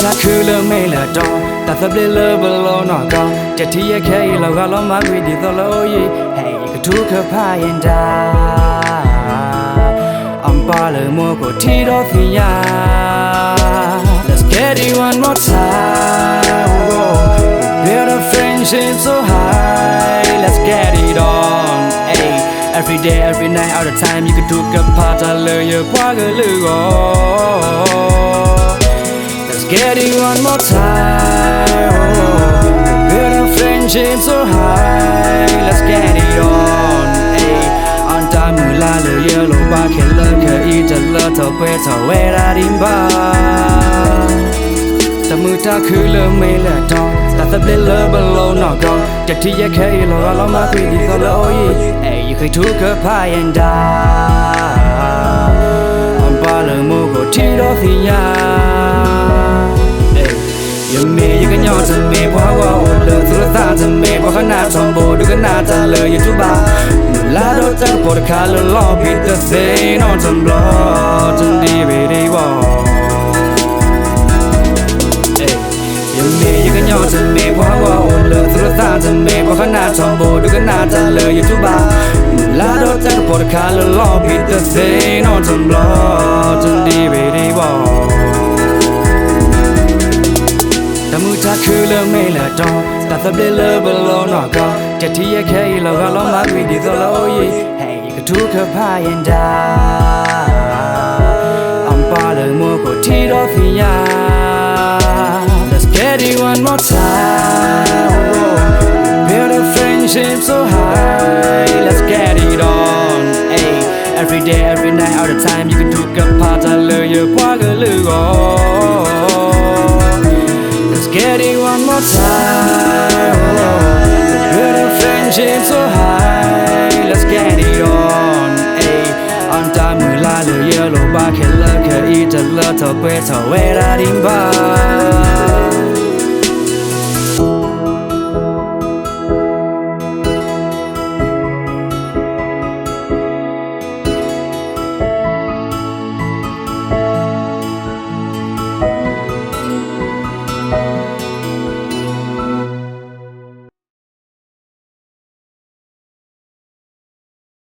ta khứ lơ mê là đo ta thấp lên lơ bờ lô nọ conจะที่แค่เราก็ล้อมมาคุยดีตัวเราอีให้ก็ทุกข์พายันดาอัมปาเลยมัวก็ที่รอที่ยา Let's get it one more time Build a friendship so high Let's get it on hey. Every day, every night, all the time you can took apart I love you, quá cái lư Let's get it one more time Build a friendship so high Let's get it on hey. On time, mùi la lửa yellow ba khẽ lơ khẽ y chật lơ thở quê ra đêm ba Ta mưa ta khứ lơ mê là tròn Ta thấp lên lơ bờ lô nọ con Chậtที่แยกแค่เราก็ล้อมมาคุยดีตัวเราอีเคยทุกข์กับพายันดาอัมปาเลยโมก็ที่รอที่ยายังมียังกันยอดจะมีเพราะว่าอุ่นเลยสุดตาจะมีเพราะขนาดทอมโบดูกันหน้าจะเลยยังทุบาลาโดดจะปวดขาเลยล้อปิดตาเสียนอนจำรอจนดีไปได้บ่ยังมียังกันยอดจะมีเพราะว่าอุ่นเลยสุดตาจะมีเพราะขนาดทอมโบดูกันหน้าจะเลยยังทุบาลาโดดจะปวดขาเลยล้อปิดตาเสียนอนจำรอจนดีไปได้บ่Ta mưa ta khứ lơ mê là đo Ta thấp lên lơ bờ lô nọ conจะที่แยกแค่เราก็ล้อมมาคุยดีตัวเราอีให้ก็ทุกข์พายันดาอัมปาเลยมัวก็ที่รอที่ยา Let's get it one more time Build a friendship so high Let's get it on hey. Every day, every night, all the time you can took apart I love you, quá cái lư Let's get it one more time Build a friendship so high Let's get it on hey. On time มือลาเหลือเยอะโลบาแค่เลิกแค่อีจะเลิกเธอไปเธอเวลาดิ้งบ้า